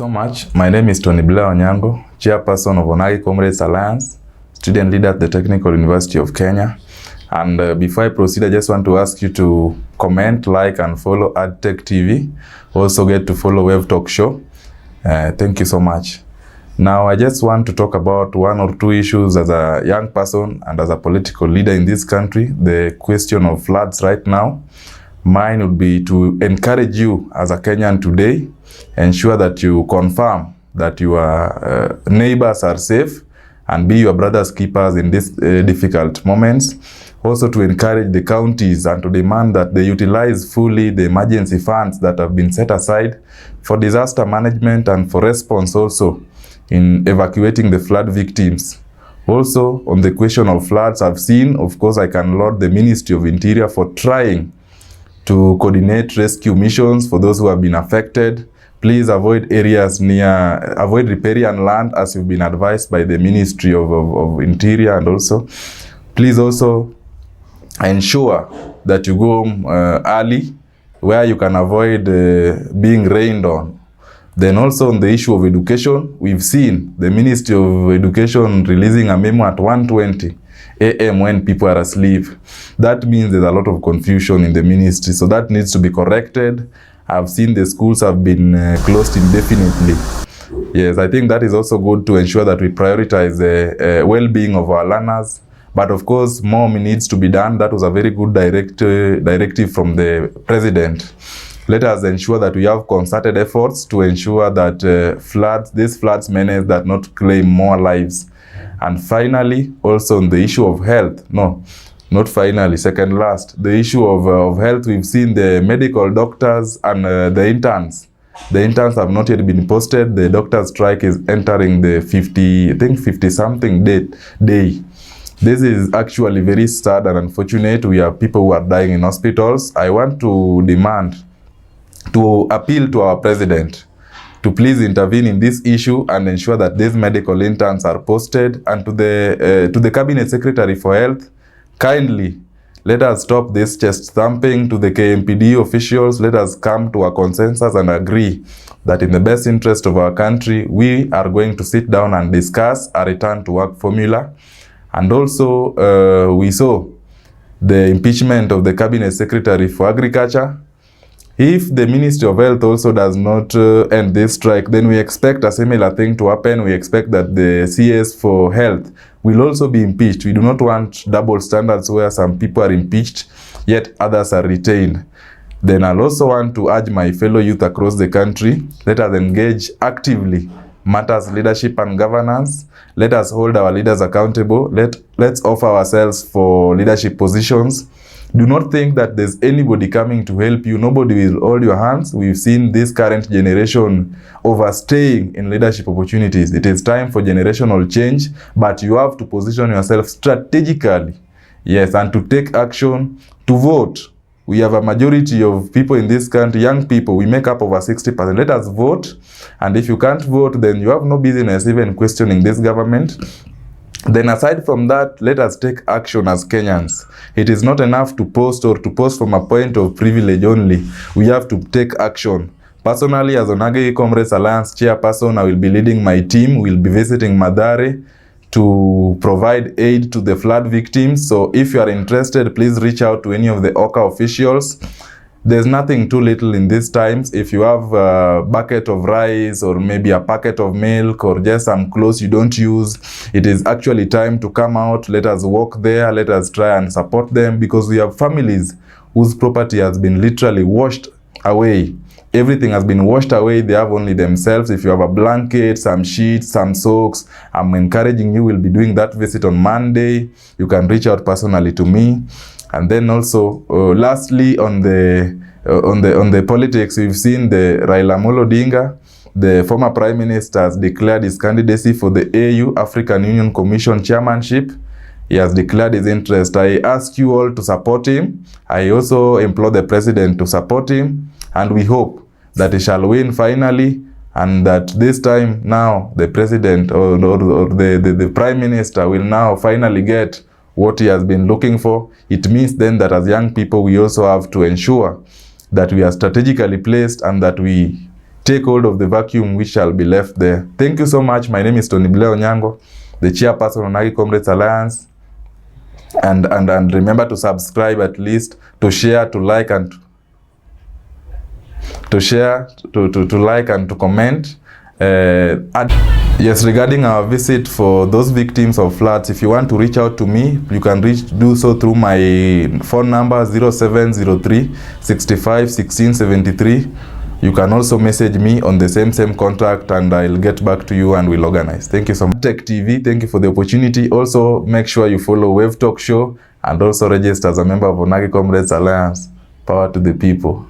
so much. My name is Blair, Onyango, Chairperson of Onyango Comrades Alliance, student leader at the Technical University of Kenya. And before I proceed, I just want to ask you to comment, like, and follow Addtech TV. Also get to follow Wave Talk Show. Thank you so much. Now, I just want to talk about one or two issues as a young person and as a political leader in this country. The question of floods right now. Mine would be to encourage you as a Kenyan today, ensure that you confirm that your neighbors are safe and be your brother's keepers in these difficult moments. Also to encourage the counties and to demand that they utilize fully the emergency funds that have been set aside for disaster management and for response also in evacuating the flood victims. Also, on the question of floods, I've seen, of course, I can laud the Ministry of Interior for trying to coordinate rescue missions for those who have been affected. Please avoid areas avoid riparian land as you've been advised by the Ministry of Interior, and also, please also ensure that you go home early where you can avoid being rained on. Then also on the issue of education, we've seen the Ministry of Education releasing a memo at 1:20 a.m. when people are asleep. That means there's a lot of confusion in the ministry, so that needs to be corrected. I've seen the schools have been closed indefinitely. Yes, I think that is also good to ensure that we prioritize the well-being of our learners. But of course, more needs to be done. That was a very good directive from the president. Let us ensure that we have concerted efforts to ensure that these floods menace that not claim more lives. And finally, also on the issue of health, no, not finally, second last, the issue of health, we've seen the medical doctors and the interns. The interns have not yet been posted. The doctor strike is entering the 50-something day. This is actually very sad and unfortunate. We have people who are dying in hospitals. I want to appeal to our president to please intervene in this issue and ensure that these medical interns are posted. And to the Cabinet Secretary for Health, kindly let us stop this chest thumping. To the KMPD officials, let us come to a consensus and agree that in the best interest of our country, we are going to sit down and discuss a return to work formula. And also, we saw the impeachment of the Cabinet Secretary for Agriculture. If the Ministry of Health also does not end this strike, then we expect a similar thing to happen. We expect that the CS for Health will also be impeached. We do not want double standards where some people are impeached, yet others are retained. Then I'll also want to urge my fellow youth across the country, let us engage actively matters leadership and governance. Let us hold our leaders accountable. Let's offer ourselves for leadership positions. Do not think that there's anybody coming to help you. Nobody will hold your hands. We've seen this current generation overstaying in leadership opportunities. It is time for generational change, but you have to position yourself strategically. Yes, and to take action, to vote. We have a majority of people in this country, young people, we make up over 60%. Let us vote. And if you can't vote, then you have no business even questioning this government. Then aside from that, let us take action as Kenyans. It is not enough to post or to post from a point of privilege only. We have to take action. Personally, as Onyango Comrades Alliance chairperson, I will be leading my team. We'll be visiting Madare to provide aid to the flood victims. So if you are interested, please reach out to any of the OCA officials. There's nothing too little in these times. If you have a bucket of rice or maybe a packet of milk or just some clothes you don't use, it is actually time to come out. Let us walk there. Let us try and support them, because we have families whose property has been literally washed away. Everything has been washed away. They have only themselves. If you have a blanket, some sheets, some socks, I'm encouraging you. We'll be doing that visit on Monday. You can reach out personally to me. And then also, lastly, on the politics, we've seen the Raila Amolo Odinga, the former Prime Minister, has declared his candidacy for the AU, African Union Commission chairmanship. He has declared his interest. I ask you all to support him. I also implore the president to support him. And we hope that he shall win finally, and that this time now the president or the Prime Minister will now finally get what he has been looking for. It means then that as young people, we also have to ensure that we are strategically placed and that we take hold of the vacuum which shall be left there. Thank you so much. My name is Blair Onyango, the chairperson of Onagi Comrades Alliance. And remember to subscribe, at least to share, to like, and to like and to comment. Yes, regarding our visit for those victims of floods, if you want to reach out to me, you can do so through my phone number 0703 65 16 73. You can also message me on the same contact, and I'll get back to you and we'll organize. Thank you so much. Addtech TV, thank you for the opportunity. Also, make sure you follow Wave Talk Show and also register as a member of Onagi Comrades Alliance. Power to the people.